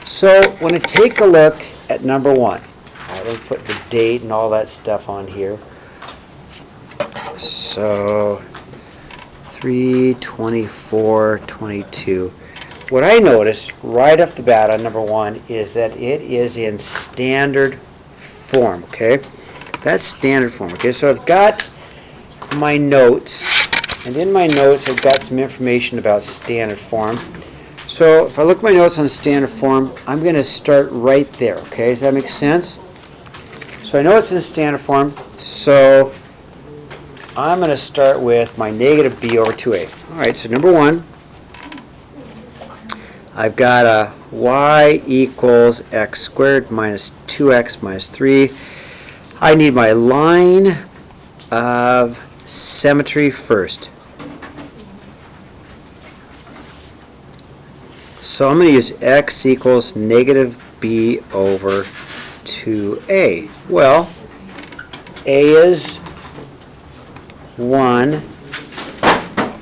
So when I take a look at number 1, I will put the date and all that stuff on here. So 3/24/22. What I noticed right off the bat on number 1 is that it is in standard form, okay? That's standard form, okay? So I've got my notes, and in my notes I've got some information about standard form. So if I look at my notes on standard form, I'm going to start right there, okay? Does that make sense? So I know it's in standard form, so I'm going to start with my negative b over 2a. All right, so number 1, I've got a y equals x squared minus 2x minus 3. I need my line of symmetry first. So I'm going to use x equals negative b over 2a. Well, a is 1,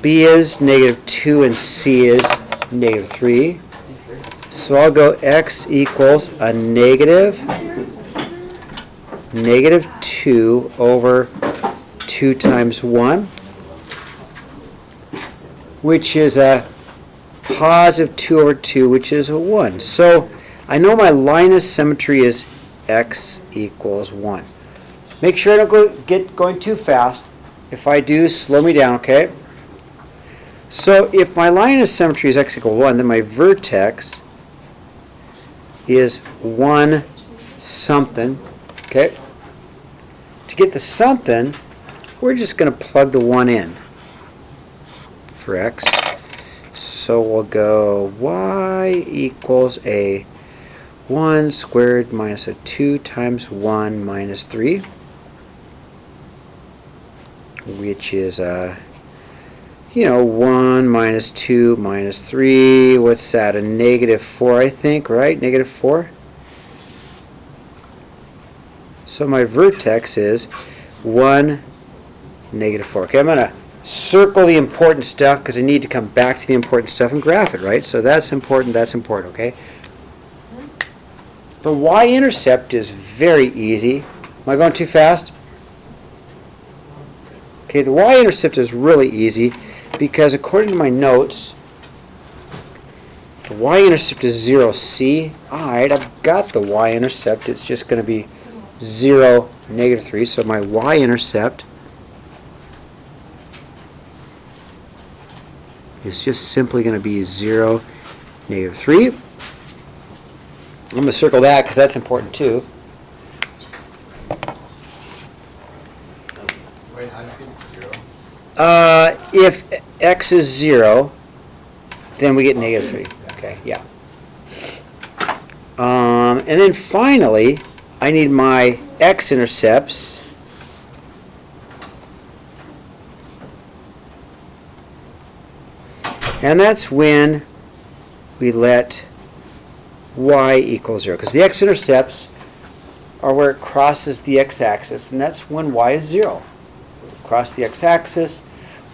b is negative 2, and c is negative 3. So I'll go x equals a negative 2 over 2 times 1, which is a positive 2 over 2, which is a 1. So I know my line of symmetry is x equals 1. Make sure I don't get going too fast. If I do, slow me down, okay? So if my line of symmetry is x equals 1, then my vertex is 1 something, okay? To get the something, we're just going to plug the 1 in for x. So we'll go y equals a 1 squared minus a 2 times 1 minus 3, which is 1 minus 2 minus 3. What's that? A negative 4, I think, right? Negative 4. So my vertex is 1, negative 4. Okay, I'm going to circle the important stuff because I need to come back to the important stuff and graph it, right? So that's important, okay? The y-intercept is very easy. Am I going too fast? Okay, the y-intercept is really easy because according to my notes, the y-intercept is 0c. Alright, I've got the y-intercept. It's just going to be 0, negative 3. So my y-intercept is just simply going to be 0, negative 3. I'm going to circle that because that's important too. Wait, how do you get 0? If x is 0, then we get negative 3. Okay, yeah. And then finally, I need my x-intercepts. And that's when we let y equal 0. Because the x-intercepts are where it crosses the x-axis, and that's when y is 0. Cross the x-axis,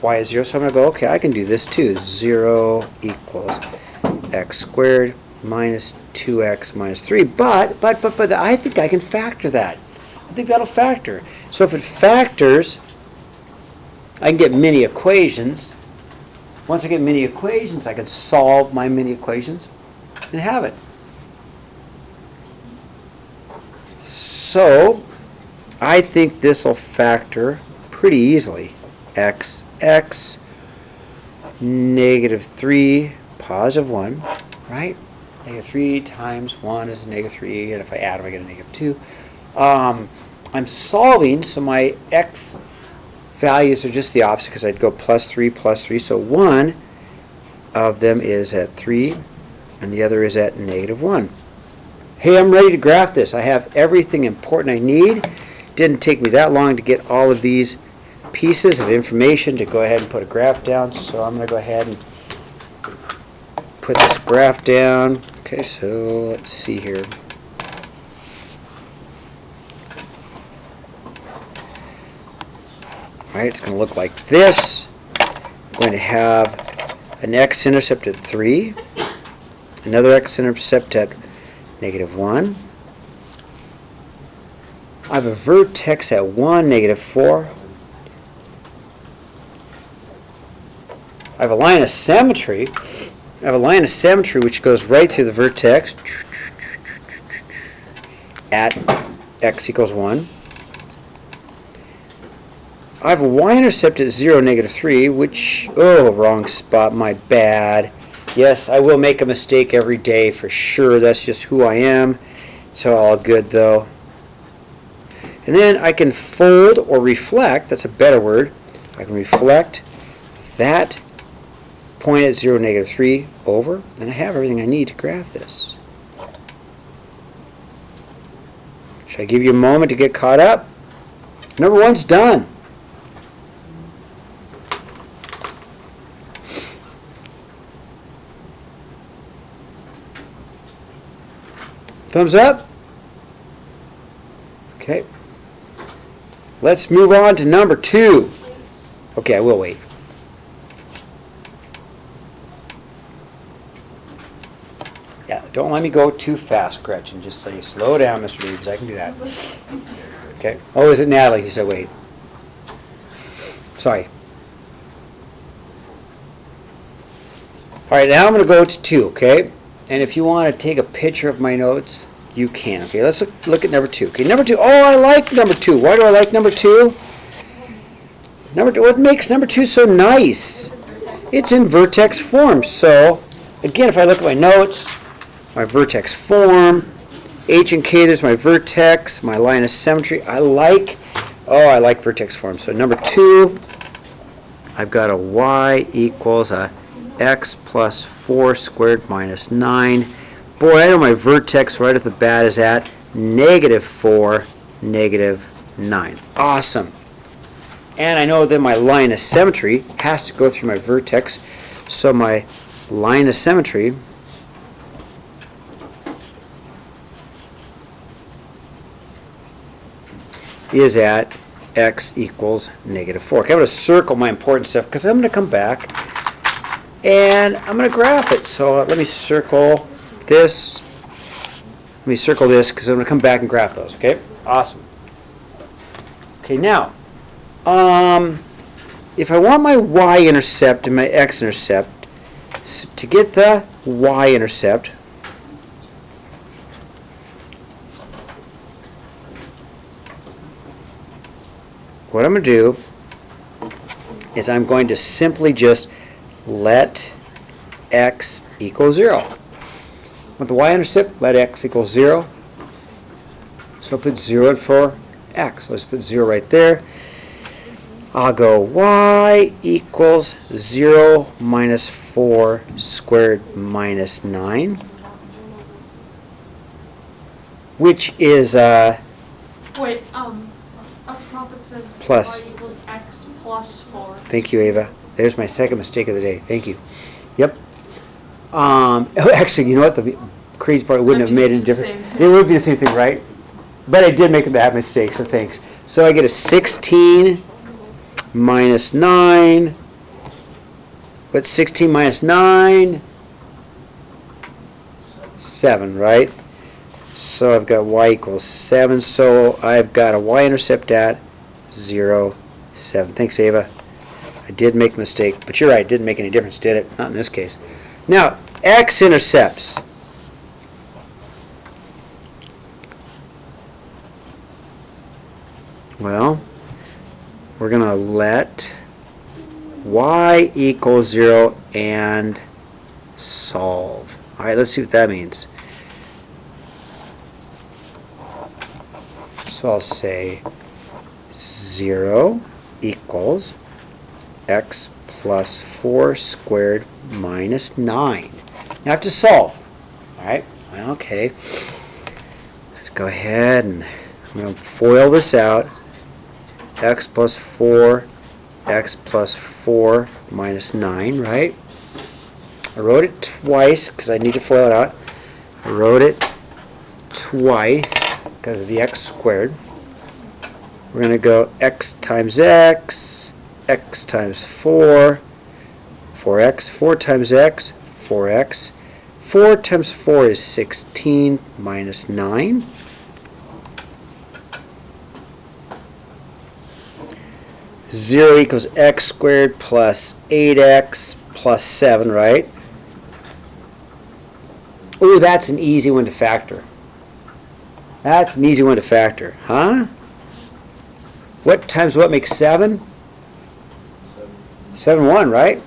y is 0. So I'm going to go, okay, I can do this too. 0 equals x squared minus 2x minus 3. But I think I can factor that. I think that'll factor. So if it factors, I can get many equations. Once I get many equations, I can solve my many equations and have it. So I think this will factor pretty easily. X, negative 3, positive 1, right? Negative 3 times 1 is a negative 3, and if I add them, I get a negative 2. I'm solving, so my x values are just the opposite because I'd go plus 3, so one of them is at 3 and the other is at negative 1. Hey, I'm ready to graph this. I have everything important I need. Didn't take me that long to get all of these pieces of information to go ahead and put a graph down, so I'm going to go ahead and put this graph down. Okay, so let's see here. Alright, it's going to look like this. I'm going to have an x-intercept at 3, another x-intercept at negative 1. I have a vertex at 1, negative 4. I have a line of symmetry. I have a line of symmetry which goes right through the vertex at x equals 1. I have a y-intercept at 0, negative 3, which, oh, wrong spot, my bad. Yes, I will make a mistake every day for sure. That's just who I am. It's all good though. And then I can fold or reflect, that's a better word. I can reflect that point at 0, negative 3 over, and I have everything I need to graph this. Should I give you a moment to get caught up? Number 1's done. Thumbs up? Okay. Let's move on to number 2. Okay, I will wait. Yeah, don't let me go too fast, Gretchen. Just say, slow down, Mr. Reeves. I can do that. Okay. Oh, is it Natalie? You said wait. Sorry. All right, now I'm going to go to 2, okay? And if you want to take a picture of my notes, you can. Okay, let's look at number 2. Okay, number 2. Oh, I like number 2. Why do I like number 2? What makes number 2 so nice? It's in vertex form. So, again, if I look at my notes, my vertex form, H and K, there's my vertex, my line of symmetry. I like vertex form. So number 2, I've got a y equals a x plus 4 squared minus 9. Boy, I know my vertex right off the bat is at negative 4, negative 9. Awesome. And I know that my line of symmetry has to go through my vertex. So my line of symmetry is at x equals negative 4. Okay, I'm going to circle my important stuff because I'm going to come back and I'm going to graph it. So let me circle this. Let me circle this because I'm going to come back and graph those. Okay, awesome. Okay, now, if I want my y-intercept and my x-intercept, to get the y-intercept, what I'm going to do is I'm going to simply just let x equal 0. With the y-intercept, let x equal 0. So I'll put 0 in for x. Let's put 0 right there. I'll go y equals 0 minus 4 squared minus 9, which is Wait, up top it says plus. y equals x plus 4. Thank you, Ava. There's my second mistake of the day. Thank you. Yep. Actually, you know what? The crazy part wouldn't have made any difference. It would be the same thing, right? But I did make that mistake, so thanks. So I get a 16 minus 9. But 16 minus 9? 7, right? So I've got y equals 7. So I've got a y-intercept at 0, 7. Thanks, Ava. I did make a mistake. But you're right, it didn't make any difference, did it? Not in this case. Now, x-intercepts. Well, we're going to let y equals 0 and solve. All right, let's see what that means. So I'll say 0 equals x plus 4 squared minus 9. Now I have to solve. All right, well, okay. Let's go ahead and I'm going to FOIL this out. X plus 4 minus 9, right? I wrote it twice because I need to FOIL it out. I wrote it twice because of the x squared. We're going to go x times x, x times 4, 4x, 4 times x, 4x, 4 times 4 is 16 minus 9. Zero equals x squared plus 8x plus 7, right? Ooh, that's an easy one to factor. That's an easy one to factor, huh? What times what makes 7? 7, 1, right?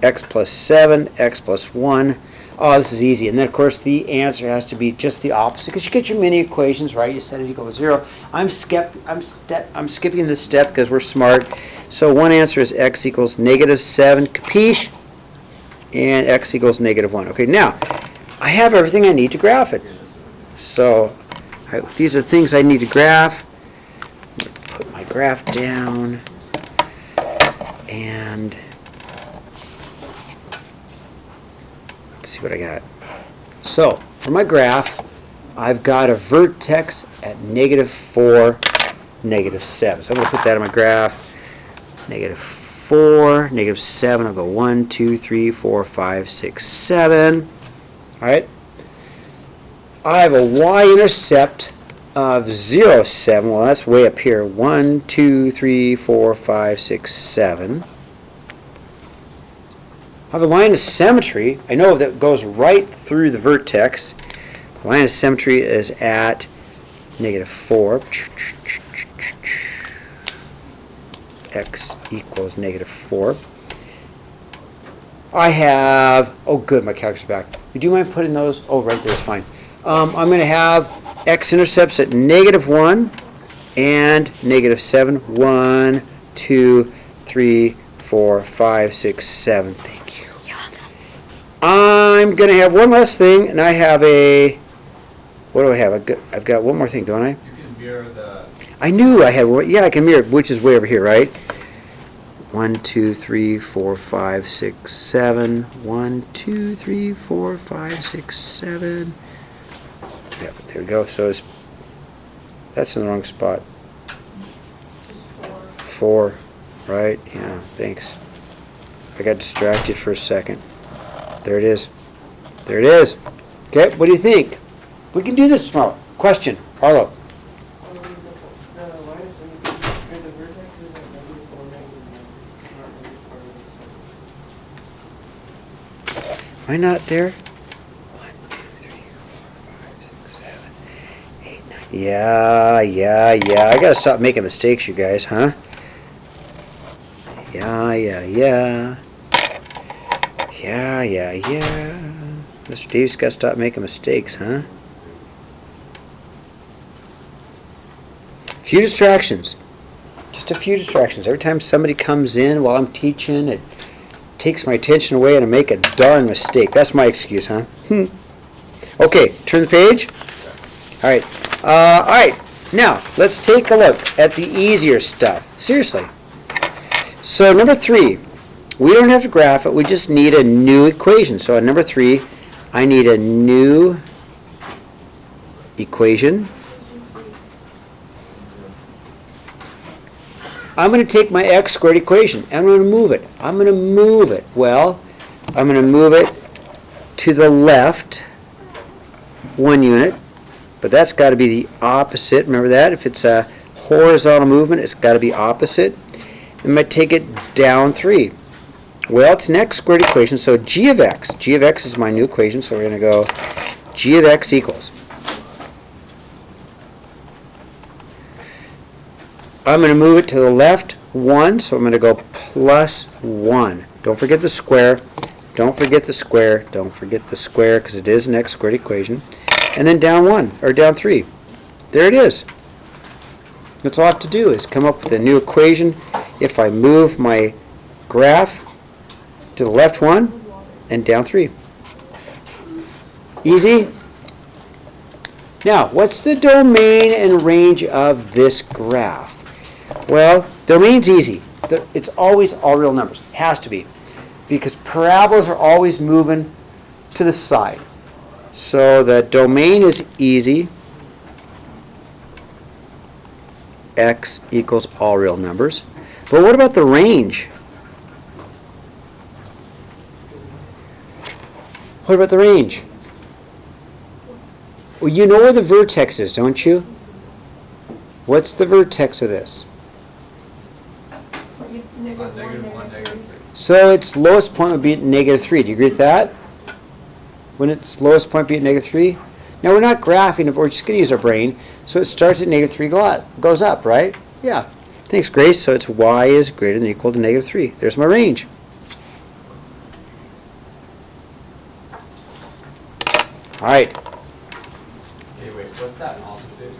X plus 7, x plus 1. Oh, this is easy. And then, of course, the answer has to be just the opposite, because you get your mini equations, right? You set it equal to 0. I'm skipping this step because we're smart. So one answer is x equals negative 7, capiche? And x equals negative 1. Okay, now, I have everything I need to graph it. So these are things I need to graph. I'm going to put my graph down. And let's see what I got. So for my graph, I've got a vertex at negative 4, negative 7. So I'm going to put that in my graph. Negative 4, negative 7. I'll go 1, 2, 3, 4, 5, 6, 7. All right. I have a y-intercept of 0, 7. Well, that's way up here. 1, 2, 3, 4, 5, 6, 7. I have a line of symmetry. I know that goes right through the vertex. The line of symmetry is at negative 4. X equals negative 4. I have, oh good, my calculator's back. Would you mind putting those? Oh, right there is fine. I'm going to have x-intercepts at negative 1 and negative 7. 1, 2, 3, 4, 5, 6, 7. Thank you. I'm going to have one last thing, and I have a, what do I have? I've got one more thing, don't I? You can mirror the... I knew I had one. Yeah, I can mirror, which is way over here, right? 1, 2, 3, 4, 5, 6, 7. 1, 2, 3, 4, 5, 6, 7. Yep, there we go. So that's in the wrong spot. 4, right? Yeah, thanks. I got distracted for a second. There it is. There it is. Okay, what do you think? We can do this tomorrow. Question, Arlo. Am I not there? 1, 2, 3, 4, 5, 6, 7, 8, 9. Yeah. I gotta stop making mistakes, you guys, huh? Yeah. Mr. Davis gotta stop making mistakes, huh? Few distractions. Just a few distractions. Every time somebody comes in while I'm teaching, it takes my attention away and I make a darn mistake. That's my excuse, huh? Okay, turn the page. All right. Now, let's take a look at the easier stuff. Seriously. So, number 3, we don't have to graph it. We just need a new equation. So, on number 3, I need a new equation. I'm going to take my x squared equation. I'm going to move it. Well, I'm going to move it to the left 1 unit. But that's got to be the opposite. Remember that? If it's a horizontal movement, it's got to be opposite. I'm going to take it down 3. Well, it's an x squared equation, so g of x. G of x is my new equation, so we're going to go g of x equals. I'm going to move it to the left 1, so I'm going to go plus 1. Don't forget the square. Don't forget the square because it is an x squared equation. And then down 1, or down 3. There it is. That's all I have to do is come up with a new equation. If I move my graph to the left 1 and down 3. Easy? Now, what's the domain and range of this graph? Well, domain's easy. It's always all real numbers. It has to be. Because parabolas are always moving to the side. So the domain is easy. X equals all real numbers. But what about the range? What about the range? Well, you know where the vertex is, don't you? What's the vertex of this? -1, -3. So its lowest point would be at -3. Do you agree with that? Wouldn't its lowest point be at -3? Now we're not graphing it, we're just going to use our brain. So it starts at -3, goes up, right? Yeah. Thanks, Grace. So it's y is greater than or equal to -3. There's my range. All right. Okay, wait, what's that opposite?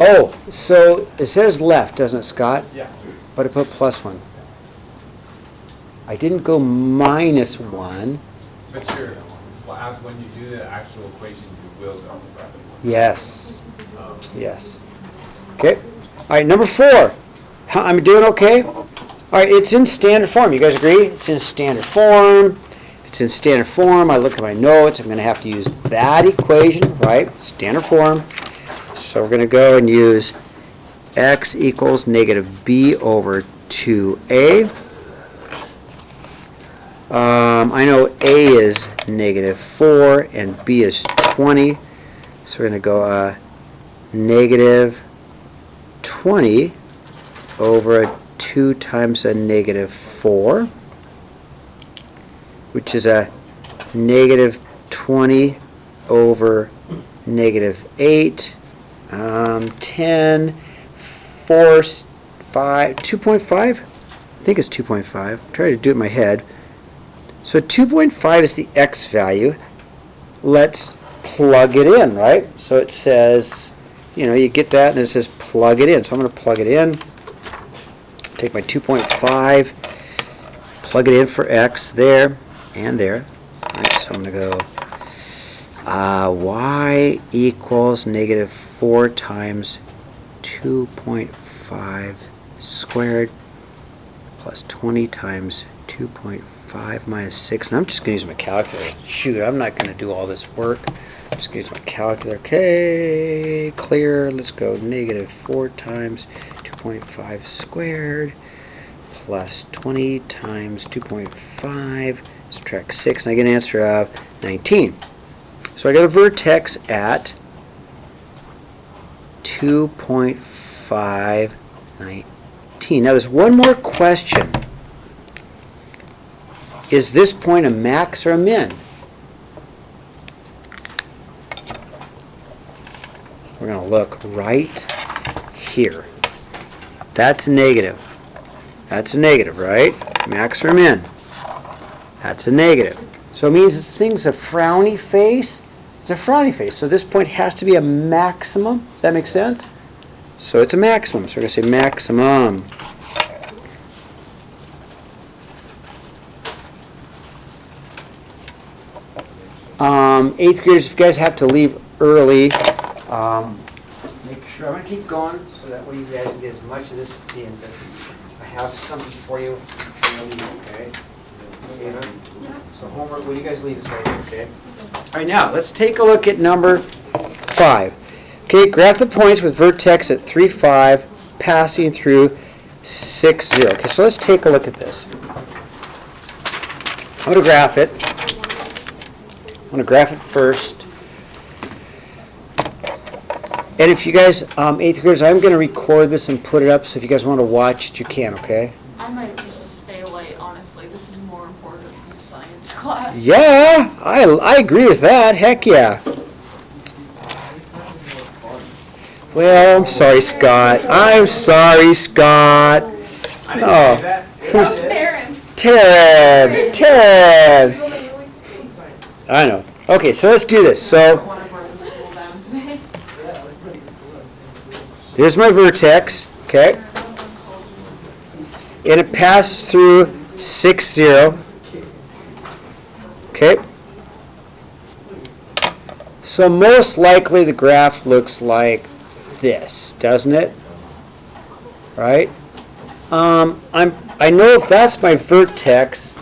Oh, so it says left, doesn't it, Scott? Yeah. But I put +1. I didn't go -1. But sure, well, when you do the actual equation, you will go. Yes. Yes. Okay. All right, number 4. I'm doing okay? All right, it's in standard form. You guys agree? It's in standard form. If it's in standard form, I look at my notes. I'm going to have to use that equation, right? Standard form. So we're going to go and use x equals -b over 2a. I know a is -4 and b is 20. So we're going to go -20 over 2 times a -4, which is a -20 over -8, 10, 4, 5, 2.5? I think it's 2.5. I'm trying to do it in my head. So 2.5 is the x value. Let's plug it in, right? So it says, you know, you get that, and then it says plug it in. So I'm going to plug it in. Take my 2.5, plug it in for x there and there. All right, so I'm going to go y equals -4 times 2.5 squared plus 20 times 2.5 minus 6. And I'm just going to use my calculator. Shoot, I'm not going to do all this work. I'm just going to use my calculator. Okay, clear. Let's go -4 times 2.5 squared plus 20 times 2.5, subtract 6, and I get an answer of 19. So I got a vertex at 2.519. Now there's one more question. Is this point a max or a min? We're going to look right here. That's a negative. That's a negative, right? Max or min? That's a negative. So it means this thing's a frowny face. It's a frowny face. So this point has to be a maximum. Does that make sense? So it's a maximum. So we're going to say maximum. Eighth graders, if you guys have to leave early, make sure, I'm going to keep going so that way you guys can get as much of this in. But I have something for you. Okay? So homework, when you guys leave, it's right here, okay? All right, now, let's take a look at number 5. Okay, graph the points with vertex at 3, 5, passing through 6, 0. Okay, so let's take a look at this. I'm going to graph it. I'm going to graph it first. And if you guys, 8th graders, I'm going to record this and put it up, so if you guys want to watch it, you can, okay? I might just stay late, honestly. This is more important than science class. Yeah, I agree with that. Heck yeah. Well, I'm sorry, Scott. I'm sorry, Scott. Oh, who's Taryn. Taryn? I know. Okay, so let's do this. So Want to burn the school down today. there's my vertex, okay? And it passes through 6, 0. Okay? So most likely the graph looks like this, doesn't it? Right? I know if that's my vertex,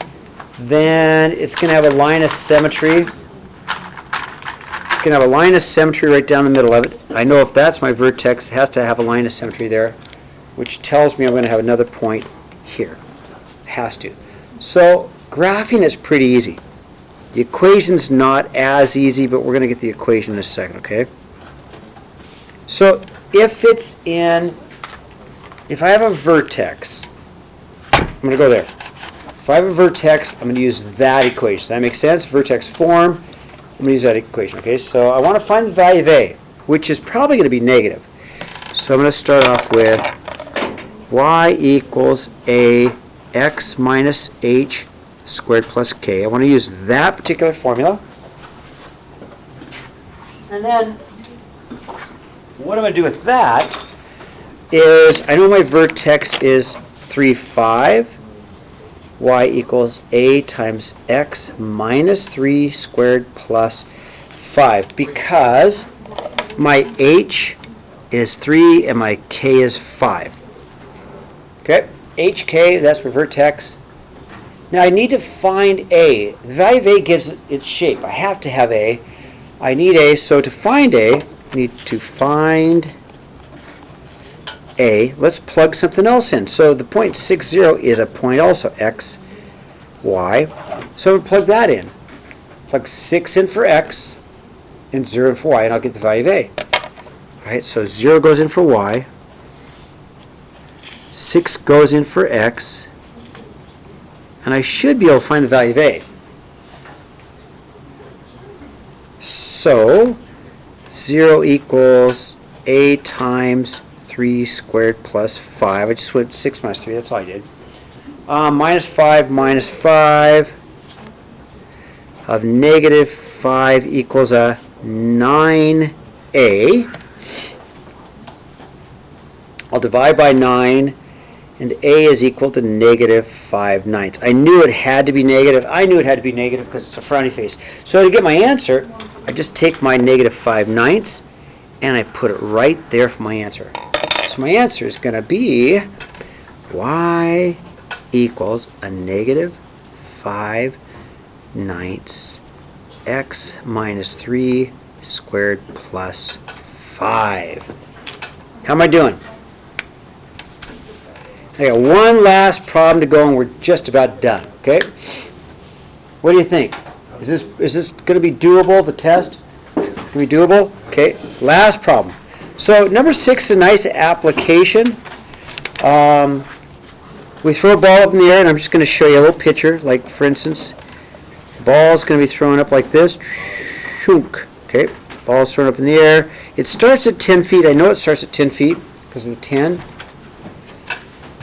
then it's going to have a line of symmetry. It's going to have a line of symmetry right down the middle of it. I know if that's my vertex, it has to have a line of symmetry there, which tells me I'm going to have another point here. Has to. So graphing is pretty easy. The equation's not as easy, but we're going to get the equation in a second, okay? So if I have a vertex, I'm going to go there. If I have a vertex, I'm going to use that equation. Does that make sense? Vertex form, I'm going to use that equation, okay? So I want to find the value of A, which is probably going to be negative. So I'm going to start off with y equals a x minus h squared plus k. I want to use that particular formula. And then what I'm going to do with that is, I know my vertex is 3, 5. Y equals a times x minus 3 squared plus 5, because my h is 3 and my k is 5. Okay, hk, that's my vertex. Now I need to find a. The value of a gives it its shape. I have to have a. I need a, so to find a, I need to find a. Let's plug something else in. So the point 60 is a point also, x, y. So I'm going to plug that in. Plug 6 in for x and 0 in for y, and I'll get the value of a. All right, so 0 goes in for y. 6 goes in for x. And I should be able to find the value of a. So 0 equals a times 3 squared plus 5. I just went 6 minus 3. That's all I did. Minus 5 of negative 5 equals a 9a. I'll divide by 9. And a is equal to negative 5/9. I knew it had to be negative. I knew it had to be negative because it's a frowny face. So to get my answer, I just take my negative 5/9 and I put it right there for my answer. So my answer is going to be y equals a negative 5/9 x minus 3 squared plus 5. How am I doing? I got one last problem to go and we're just about done, okay? What do you think? Is this going to be doable, the test? It's going to be doable? Okay, last problem. So number 6 is a nice application. We throw a ball up in the air, and I'm just going to show you a little picture. Like, for instance, the ball is going to be thrown up like this. Shunk. Okay, ball is thrown up in the air. It starts at 10 feet. I know it starts at 10 feet because of the 10.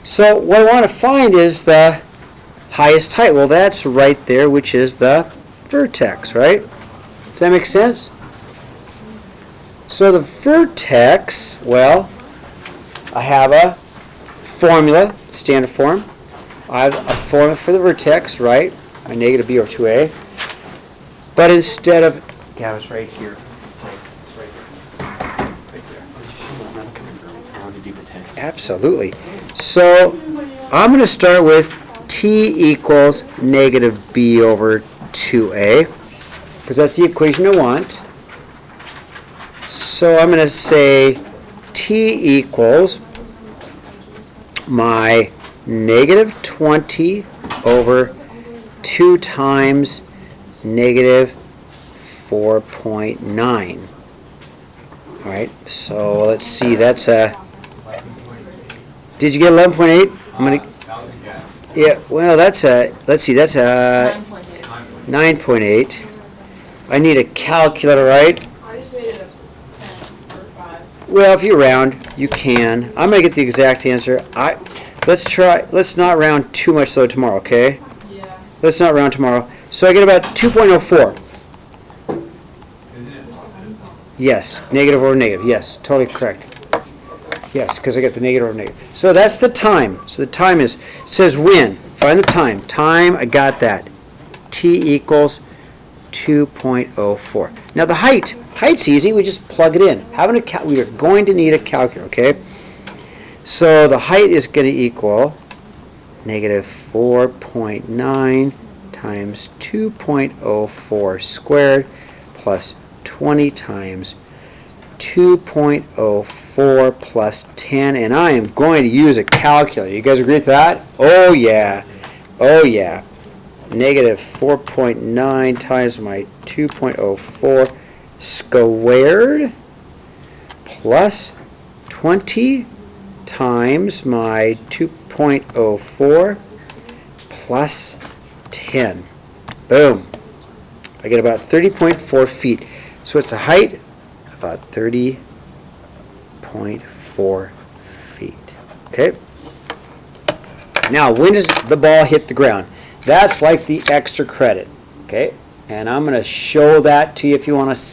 So what I want to find is the highest height. Well, that's right there, which is the vertex, right? Does that make sense? So the vertex, well, I have a formula, standard form. I have a formula for the vertex, right? My negative b over 2a. But instead of, yeah, it's right here. It's right here. Right there. Absolutely. So I'm going to start with t equals negative b over 2a, because that's the equation I want. So I'm going to say t equals my negative 20 over 2 times negative 4.9. All right, so let's see, that's a, did you get 11.8? I'm going to, yeah, well, that's a, let's see, that's a 9.8. I need a calculator, right? I just made it a 10 or 5. Well, if you round, you can. I'm going to get the exact answer. Let's not round too much though tomorrow, okay? Yeah. Let's not round tomorrow. So I get about 2.04. Isn't it positive? Yes, negative over negative. Yes, totally correct. Yes, because I get the negative over negative. So that's the time. So the time is, it says when. Find the time. Time, I got that. T equals 2.04. Now the height. Height's easy. We just plug it in. We are going to need a calculator, okay? So the height is going to equal negative 4.9 times 2.04 squared plus 20 times 2.04 plus 10, and I am going to use a calculator. You guys agree with that? Oh yeah. Oh yeah. negative 4.9 times my 2.04 squared plus 20 times my 2.04 plus 10. Boom. I get about 30.4 feet. So it's a height about 30.4 feet. Okay? Now, when does the ball hit the ground? That's like the extra credit. Okay? And I'm going to show that to you if you want to see it.